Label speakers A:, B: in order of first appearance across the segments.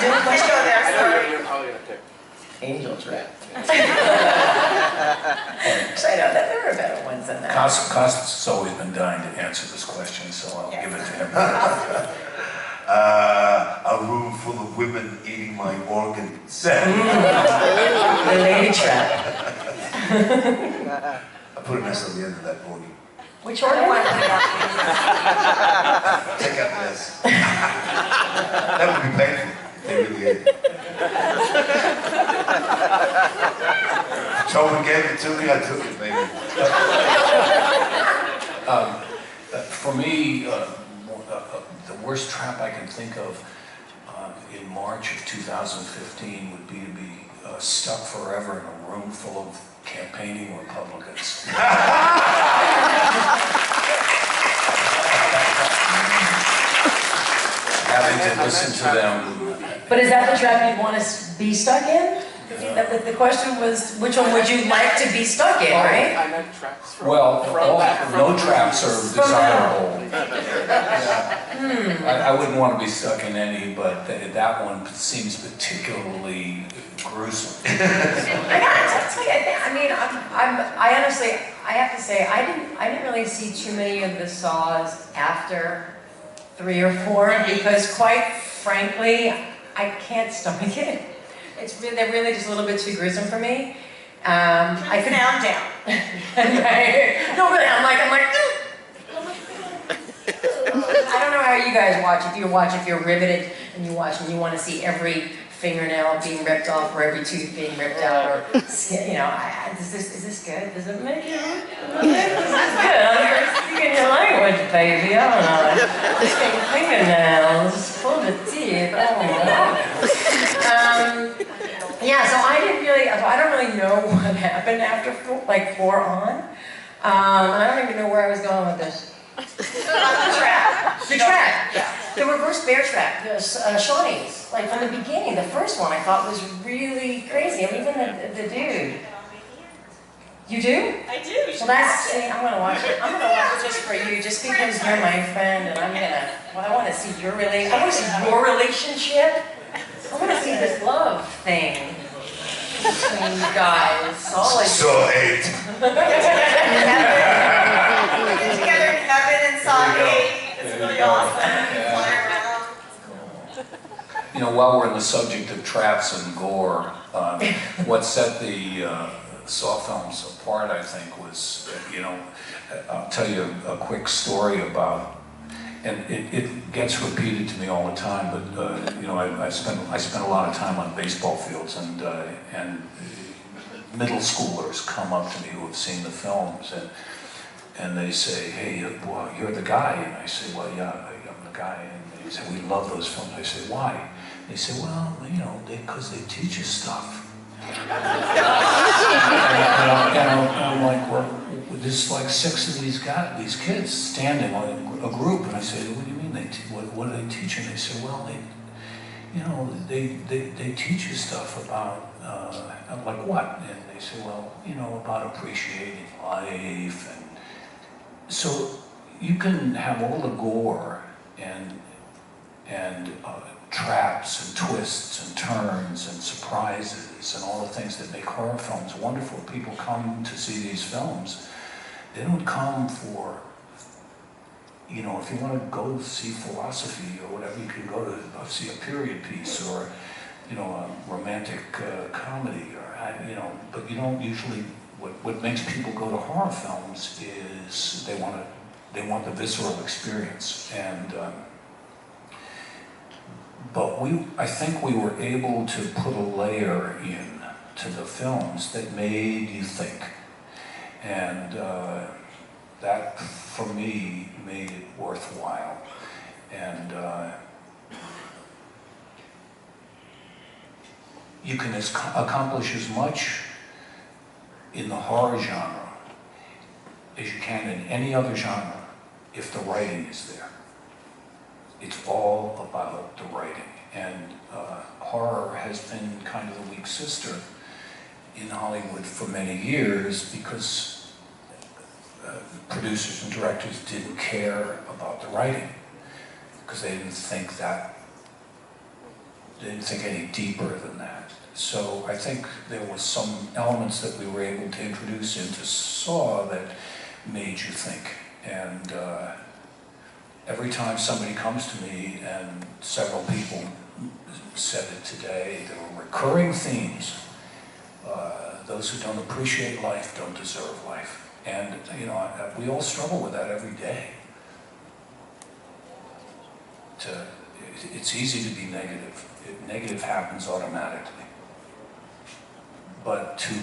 A: Let's go there.
B: You're probably gonna pick
A: Angel Trap. Because I know that there are better ones than that.
C: Cost's always been dying to answer this question, so I'll give it to him.
D: A room full of women eating my organs.
A: The lady trap.
D: I put an S on the end of that bogey.
A: Which order one?
D: Take out this. That would be painful if they really ate it. Someone gave it to me, I took it, baby.
C: For me, the worst trap I can think of in March of 2015 would be to be stuck forever in a room full of campaigning Republicans. Having to listen to them.
A: But is that the trap you'd want to be stuck in? The question was, which one would you like to be stuck in, right?
B: I meant traps from...
C: Well, no traps are desirable. I wouldn't want to be stuck in any, but that one seems particularly gruesome.
A: I mean, I honestly, I have to say, I didn't really see too many of the saws after 3 or 4 because, quite frankly, I can't stomach it. They're really just a little bit too gruesome for me. I could down. Right? No, really, I'm like. I don't know how you guys watch. If you're riveted and you watch and you want to see every fingernail being ripped off or every tooth being ripped out or skin, is this good? Does it make you? This is good. I'm speaking your language, baby. I don't know. Fingernails, full of teeth. Yeah, so I don't really know what happened after 4 on. I don't even know where I was going with this. The trap. Yeah. The reverse bear trap. The Shawnees. Like from the beginning, the first one I thought was really crazy. And even the dude. You do?
E: I do.
A: Well, I'm gonna watch it. I'm gonna watch it just for you, just because you're my friend, and I want to see your relationship. I want to see your relationship. I want to see this love thing between you guys.
D: So 8.
E: Together in heaven and saw 8. It's really awesome. Fly around.
C: While we're in the subject of traps and gore, what set the Saw films apart, I think, was, I'll tell you a quick story about. And it gets repeated to me all the time, but I spent a lot of time on baseball fields, and middle schoolers come up to me who have seen the films, and they say, "Hey, well, you're the guy," and I say, "Well, yeah, I'm the guy," and they say, "We love those films." I say, "Why?" They say, "Well, because they teach us stuff." and I'm like, "Well, there's like 6 of these kids standing on a group," and I say, "What do you mean what do they teach?" And they say, "Well, they teach you stuff about I'm like, what?" And they say, "Well, about appreciating life." And so you can have all the gore and traps and twists and turns and surprises and all the things that make horror films wonderful. People come to see these films. They don't come for, if you want to go see philosophy or whatever, you can go to see a period piece or, a romantic comedy, or, but you don't usually, what makes people go to horror films is they want the visceral experience. And, but I think we were able to put a layer in to the films that made you think. And that, for me, made it worthwhile. And you can accomplish as much in the horror genre as you can in any other genre if the writing is there. It's all about the writing. And horror has been kind of the weak sister in Hollywood for many years because producers and directors didn't care about the writing because they didn't think that they didn't think any deeper than that. So I think there was some elements that we were able to introduce into Saw that made you think. And every time somebody comes to me, and several people said it today, there were recurring themes. Those who don't appreciate life don't deserve life. And, you know, we all struggle with that every day. It's easy to be negative. Negative happens automatically. But to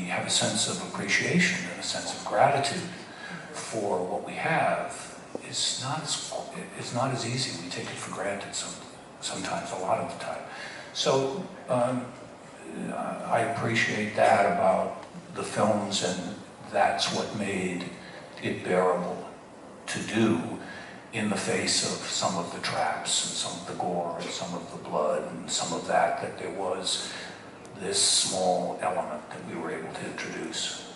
C: have a sense of appreciation and a sense of gratitude for what we have is not as easy. We take it for granted sometimes, a lot of the time. So I appreciate that about the films, and that's what made it bearable to do in the face of some of the traps and some of the gore and some of the blood and some of that there was this small element that we were able to introduce.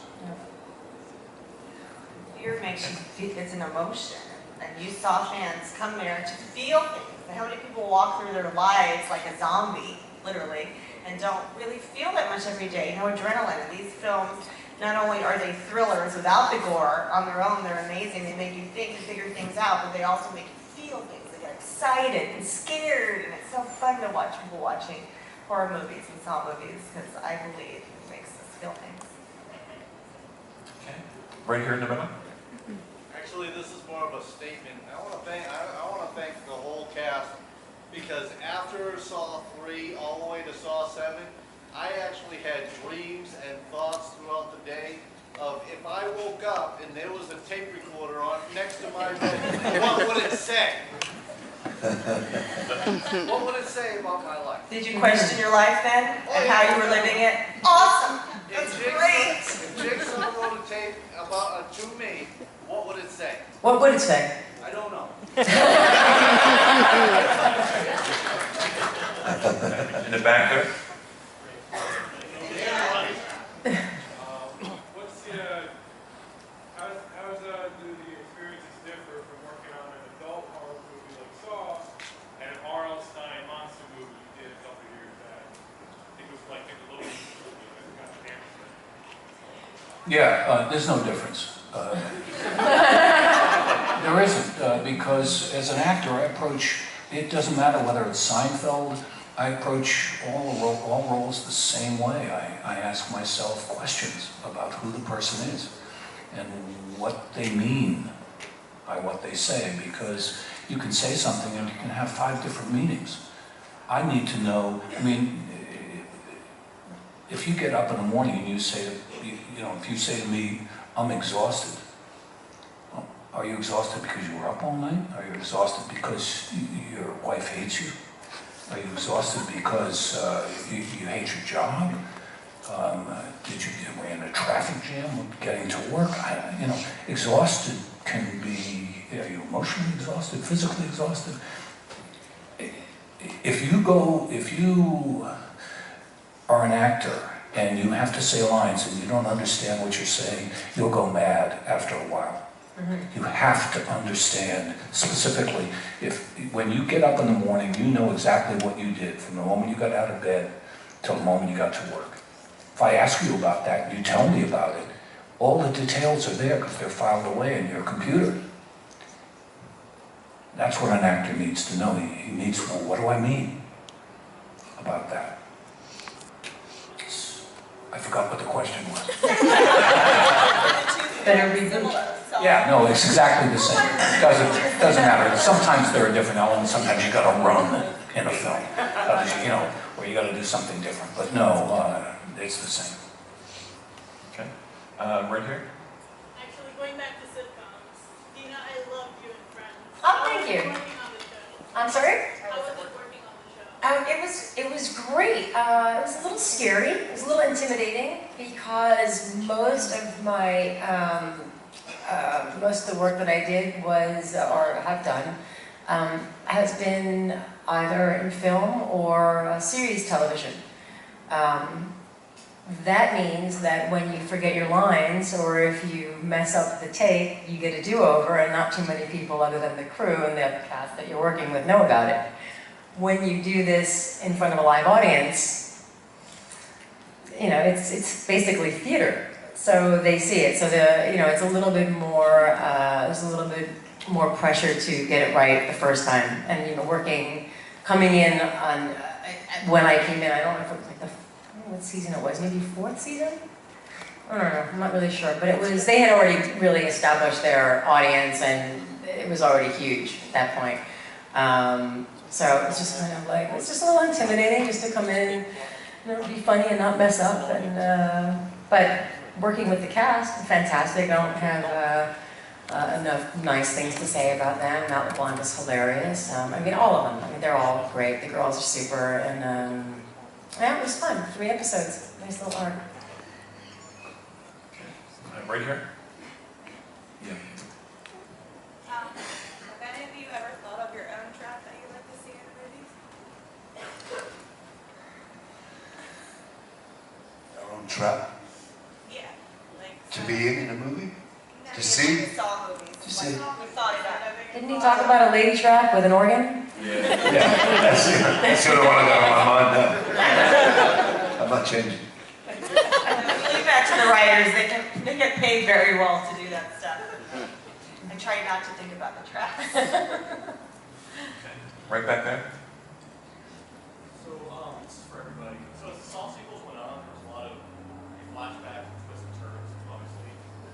E: Fear makes you feel, it's an emotion, and you saw fans come there to feel things. And how many people walk through their lives like a zombie, literally, and don't really feel that much every day, no adrenaline. And these films, not only are they thrillers without the gore on their own, they're amazing, they make you think and figure things out, but they also make you feel things. They get excited and scared, and it's so fun to watch people watching horror movies and Saw movies, because I believe it makes us feel things.
F: Okay, right here in the middle.
G: Actually, this is more of a statement. I want to thank the whole cast, because after Saw 3 all the way to Saw 7, I actually had dreams and thoughts throughout the day of if I woke up and there was a tape recorder on next to my bed, what would it say? What would it say about my life?
E: Did you question your life then, and how you were living it? Awesome! That's great!
G: If Jigsaw wrote a tape about to me, what would it say?
A: What would it say?
G: I don't know.
F: In the back there.
H: Do the experiences differ from working on an adult horror movie like Saw and an R.L. Stine monster movie you did a couple of years back? I think it was like Nickelodeon movie that got canceled.
C: Yeah, there's no difference. There isn't, because as an actor, I approach, it doesn't matter whether it's Seinfeld, I approach all roles the same way. I ask myself questions about who the person is and what they mean by what they say, because you can say something and you can have 5 different meanings. I need to know, I mean, if you get up in the morning and you say, if you say to me, I'm exhausted, well, are you exhausted because you were up all night? Are you exhausted because your wife hates you? Are you exhausted because you hate your job? Were you in a traffic jam getting to work? Exhausted can be, are you emotionally exhausted, physically exhausted? If you are an actor and you have to say lines and you don't understand what you're saying, you'll go mad after a while. You have to understand specifically, when you get up in the morning, you know exactly what you did from the moment you got out of bed till the moment you got to work. If I ask you about that and you tell me about it, all the details are there because they're filed away in your computer. That's what an actor needs to know. He needs to know, what do I mean about that? I forgot what the question was.
A: Better be good.
C: Yeah, no, it's exactly the same. It doesn't matter. Sometimes there are different elements. Sometimes you got to run in a film, where you got to do something different. But no, it's the same.
F: Okay, right here.
I: Actually, going back to sitcoms, Dina, I loved you in Friends.
A: Oh, thank you.
I: How was it working on the show?
A: I'm sorry?
I: How was it working on the show?
A: It was great. It was a little scary. It was a little intimidating because most of the work that I did or have done has been either in film or series television. That means that when you forget your lines or if you mess up the take, you get a do-over, and not too many people other than the crew and the cast that you're working with know about it. when you do this in front of a live audience, you know, it's basically theater. So they see it. So it's a little bit more, there's a little bit more pressure to get it right the first time. And, you know, coming in on, when I came in, I don't know if it was like what season it was, maybe 4th season? I don't know, I'm not really sure. But they had already really established their audience, and it was already huge at that point. So it's just kind of like, it's just a little intimidating just to come in, you know, be funny and not mess up. And but working with the cast, fantastic. I don't have enough nice things to say about them. Matt LeBlanc is hilarious. I mean, all of them. I mean, they're all great. The girls are super. And yeah, it was fun. 3 episodes. Nice little arc.
F: Right here? Yeah.
J: Have any of you ever thought of your own trap that you'd like to see in movies?
D: Our own trap
J: Yeah. Like,
D: to be in a movie?
J: no,
D: To
J: you
D: see?
J: just saw movies.
D: To see.
J: You thought about it.
A: Didn't he talk about a lady trap with an organ?
D: Yeah, that's sort of what I got on my mind now. I'm not changing.
E: Leave that to the writers. They get paid very well to do that stuff. I try not to think about the traps.
F: Right back there?
H: So, this is for everybody. So as the Saw sequels went on, there was a lot of flashbacks and twists and turns, obviously.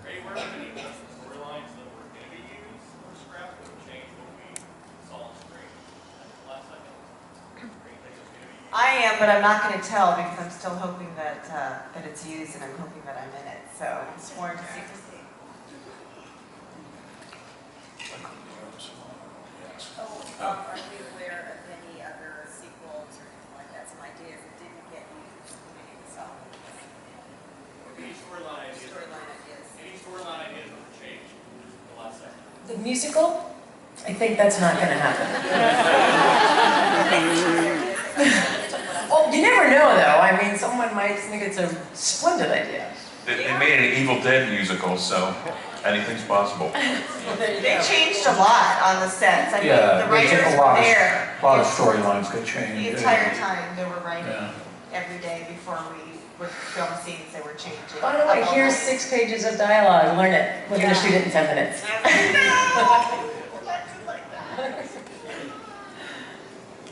H: Are you aware of any storylines that were going to be used or scrapped that would change what we saw on screen at the last second? Or anything that's going to be used?
E: I am, but I'm not going to tell because I'm still hoping that that it's used, and I'm hoping that I'm in it. So it's more to see.
J: Are you aware of any other sequels or anything like that? Some ideas that didn't get used in any of the Saw movies?
H: Any storyline ideas?
J: Storyline ideas.
H: Any storyline ideas that were changed at the last second?
A: The musical? I think that's not going to happen. Oh, you never know, though. I mean, someone might think it's a splendid idea.
F: They made an Evil Dead musical, so anything's possible.
E: They changed a lot on the sets. I mean,
C: Yeah,
E: the
C: they took
E: writers
C: a lot
E: were
C: of,
E: there
C: a lot of storylines got changed.
E: the entire time. They were writing
C: Yeah.
E: every day before we would film scenes. They were changing.
A: By the way, here's 6 pages of dialogue. Learn it. We're going to shoot it in 10 minutes.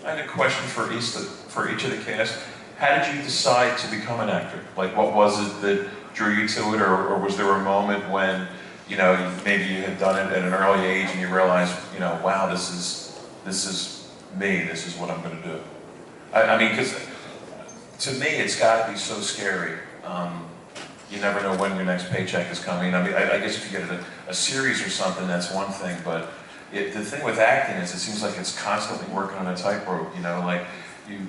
F: I had a question for each of the cast. How did you decide to become an actor? Like, what was it that drew you to it, or was there a moment when, you know, maybe you had done it at an early age and you realized, you know, wow, this is me. This is what I'm going to do. I mean, because to me, it's got to be so scary. You never know when your next paycheck is coming. I mean, I guess if you get a series or something, that's one thing, but the thing with acting is it seems like it's constantly working on a tightrope, you know, like you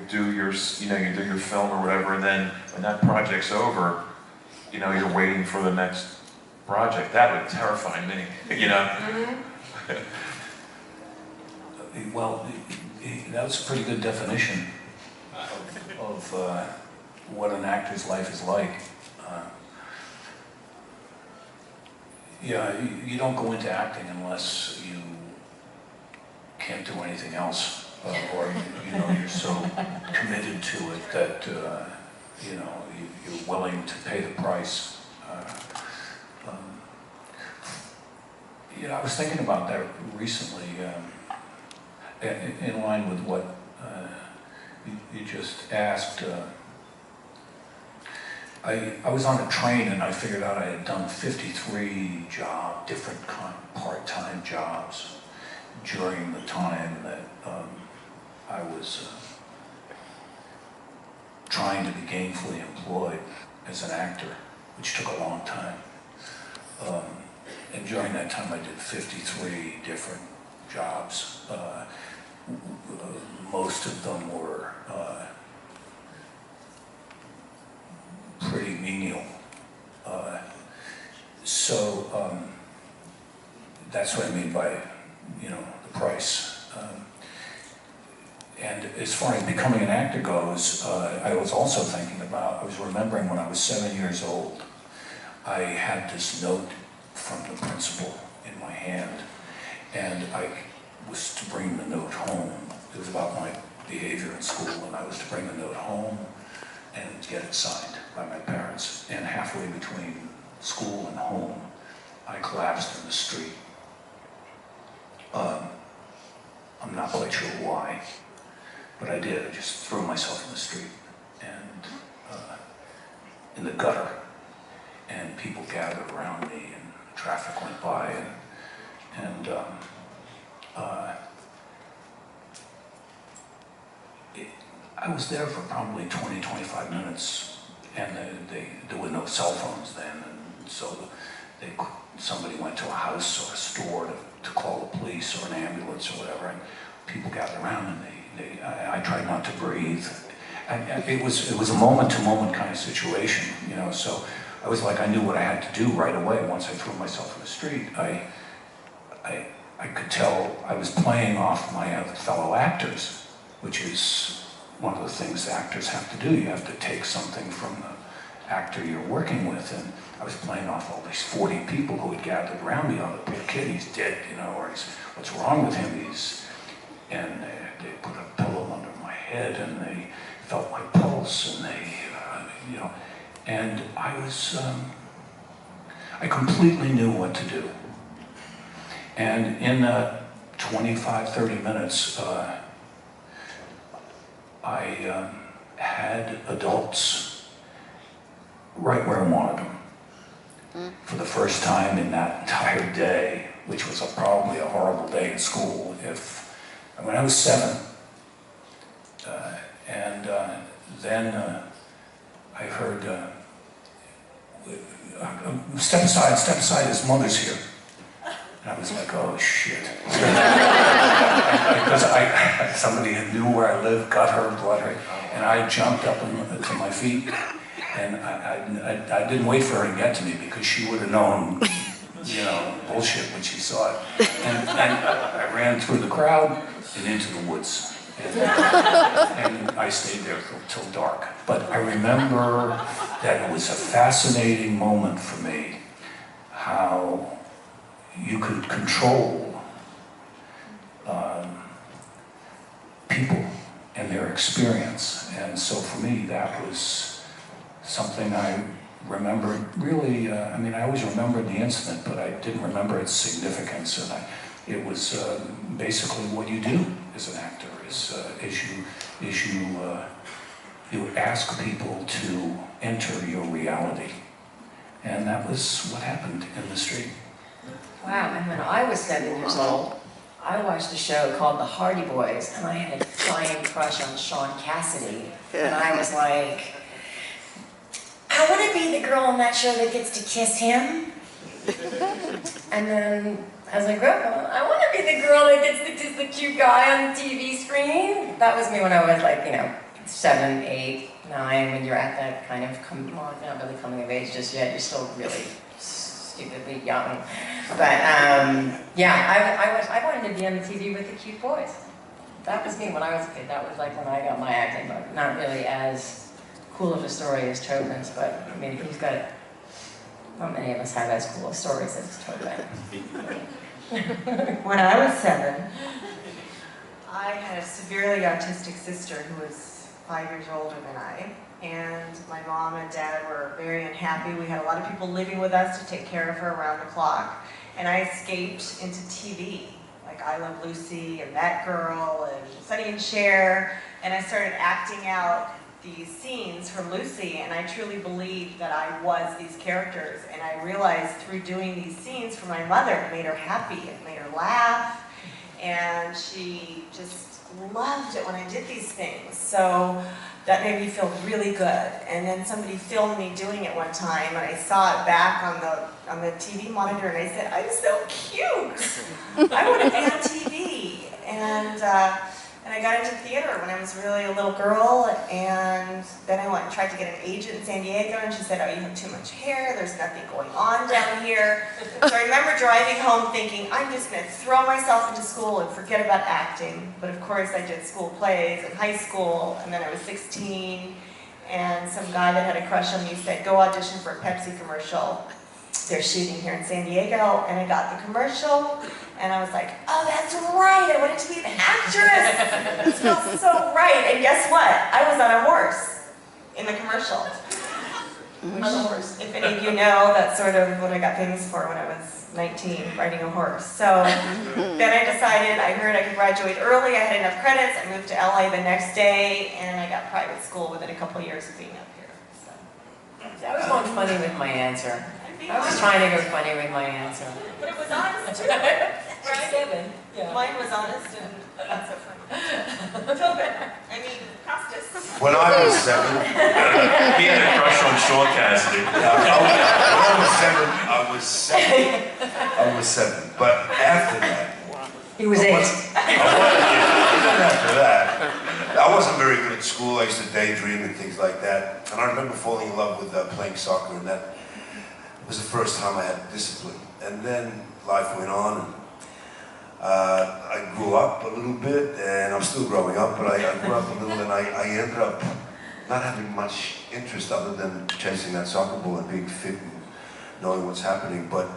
F: do your film or whatever, and then when that project's over, you know, you're waiting for the next project. That would terrify me, you know?
C: Well, that's a pretty good definition of what an actor's life is like. Yeah, you don't go into acting unless you can't do anything else, or you know, you're so committed to it that you know, you're willing to pay the price. You know, I was thinking about that recently, in line with what you just asked. I was on a train and I figured out I had done 53 different part-time jobs during the time that I was trying to be gainfully employed as an actor, which took a long time. And during that time I did 53 different jobs. Most of them were pretty menial. So that's what I mean by, you know, the price. And as far as becoming an actor goes, I was also thinking about, I was remembering when I was 7 years old, I had this note from the principal in my hand, and I was to bring the note home it was about my behavior in school, and I was to bring the note home and get it signed by my parents. And halfway between school and home, I collapsed in the street. I'm not quite sure why, but I did. I just threw myself in the street and in the gutter, and people gathered around me, and traffic went by, and I was there for probably 20, 25 minutes, and there were no cell phones then, and so somebody went to a house or a store to call the police or an ambulance or whatever, and people gathered around, and I tried not to breathe. And it was a moment-to-moment kind of situation, you know, so I was like, I knew what I had to do right away. Once I threw myself in the street, I could tell I was playing off my fellow actors, which is one of the things actors have to do. You have to take something from the actor you're working with, and I was playing off all these 40 people who had gathered around me. Oh, the poor kid, he's dead, you know, or what's wrong with him? And they put a pillow under my head, and they felt my pulse, and you know, and I completely knew what to do. And in 25, 30 minutes, I had adults right where I wanted them. For the first time in that entire day, which was probably a horrible day in school. When I was 7, then I heard, step aside, his mother's here. And I was like, oh shit. Because somebody knew where I lived, got her blood, and I jumped up to my feet, and I didn't wait for her to get to me, because she would have known, you know, bullshit when she saw it. And I ran through the crowd and into the woods. And I stayed there till dark. But I remember that it was a fascinating moment for me, how you could control people and their experience. And so for me, that was something I remembered really, I mean, I always remembered the incident, but I didn't remember its significance. And it was basically what you do as an actor, you ask people to enter your reality. And that was what happened in the street.
A: Wow, and when I was 7 years old, I watched a show called The Hardy Boys, and I had a giant crush on Sean Cassidy. And I was like, I want to be the girl on that show that gets to kiss him. And then as I grew up, I want to be the girl that gets to kiss the cute guy on the TV screen. That was me when I was like, you know, 7, 8, 9, when you're at that kind of, well, not really coming of age just yet, you're still really stupidly young. But yeah, I wanted to be on the TV with the cute boys. That was me when I was a kid. That was like when I got my acting bug. Not really as cool of a story as Tobin's, but I mean, he's got it. Not many of us have as cool of stories as Tobin.
E: When I was 7, I had a severely autistic sister who was 5 years older than I. And my mom and dad were very unhappy. We had a lot of people living with us to take care of her around the clock. And I escaped into TV, like I Love Lucy and That Girl and Sonny and Cher. And I started acting out these scenes from Lucy, and I truly believed that I was these characters. And I realized through doing these scenes for my mother, it made her happy, it made her laugh. And she just loved it when I did these things. So that made me feel really good. And then somebody filmed me doing it one time, and I saw it back on the TV monitor, and I said, I'm so cute. I want to be on TV. And I got into theater when I was really a little girl, and then I went and tried to get an agent in San Diego, and she said, oh, you have too much hair, there's nothing going on down here. So I remember driving home thinking, I'm just going to throw myself into school and forget about acting. But of course I did school plays in high school, and then I was 16, and some guy that had a crush on me said, go audition for a Pepsi commercial. they're shooting here in San Diego, and I got the commercial, and I was like, oh, that's right, I wanted to be an actress. This feels so right. And guess what? I was on a horse in the commercial. On a horse. If any of you know, that's sort of what I got famous for when I was 19, riding a horse. So then I decided, I heard I could graduate early, I had enough credits, I moved to LA the next day, and I got private school within a couple of years of being up here. So.
A: I was going funny with my answer. I was trying to go funny with my answer.
E: But it was honest too. Right?
A: 7. Yeah.
E: Mine was honest and not so funny. Tobin, I mean, Costas.
D: When I was 7,
F: He had a crush on Sean Cassidy.
D: when I was 7, I was 7. But after that,
A: He was 8.
D: even after that, I wasn't very good at school. I used to daydream and things like that. And I remember falling in love with playing soccer, and that was the first time I had discipline. And then life went on, and I grew up a little bit, and I'm still growing up, but I grew up a little, and I ended up not having much interest other than chasing that soccer ball and being fit and knowing what's happening. But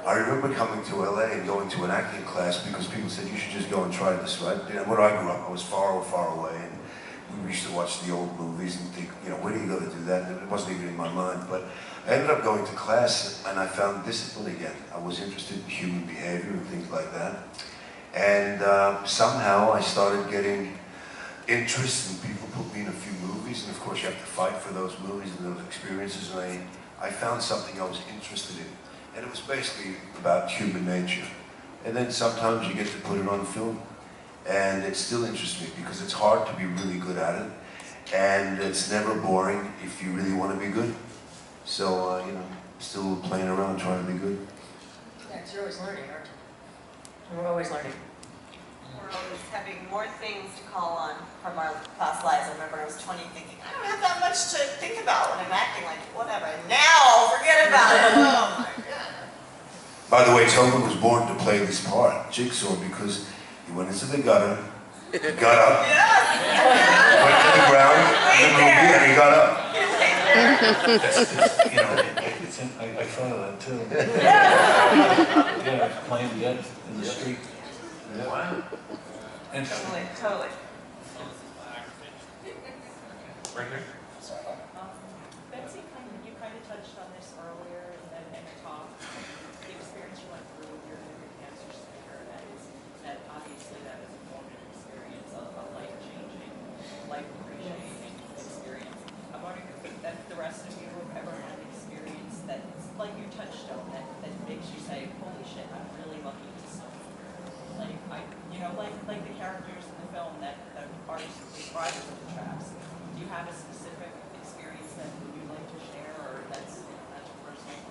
D: I remember coming to LA and going to an acting class because people said, you should just go and try this, right? And when I grew up, I was far, far away, and we used to watch the old movies and think, you know, where do you go to do that? And it wasn't even in my mind. But I ended up going to class, and I found discipline again. I was interested in human behavior and things like that. And somehow I started getting interest, and people put me in a few movies, and of course you have to fight for those movies and those experiences, and I found something I was interested in. And it was basically about human nature. And then sometimes you get to put it on film, and it still interests me because it's hard to be really good at it, and it's never boring if you really want to be good. So, you know, still playing around trying to be good.
A: Yeah, 'cause you're always learning, aren't you? We're always learning.
E: We're always having more things to call on from our past lives. I remember I was 20 thinking, I don't have that much to think about when I'm acting, like, whatever. And now, forget about it. Oh my God.
D: By the way, Tobin was born to play this part, Jigsaw, because he went into the gutter, got up, went to the ground, in the movie, and he got up.
C: You know, I thought of that too. Yeah, playing dead in the street. Yeah.
F: Wow.
C: Interesting.
E: Totally.
F: Right here.
J: Betsy, you kind of touched on this earlier in your talk. The experience you went through with your cancer scare, that obviously that was a formative experience, a life-changing, life-appreciating experience. I'm wondering if the rest of you have ever had an experience that, like you touched on, that makes you say, holy shit, I'm really lucky to still be here. Like the characters in the film that are describers of the tracks. Do you have a specific experience that you'd like to share, or that's personal,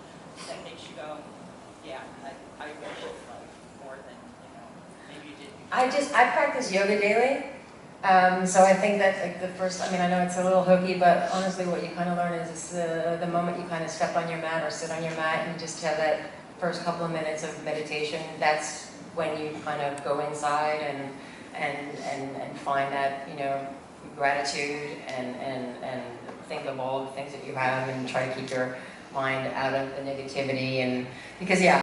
J: that makes you go, yeah, I wish it like more than, maybe you did before?
A: I practice yoga daily. So I think that like the first, I mean, I know it's a little hokey, but honestly what you kind of learn is the moment you kind of step on your mat or sit on your mat and just have that first couple of minutes of meditation, that's when you kind of go inside and find that, gratitude and think of all the things that you have and try to keep your mind out of the negativity, and because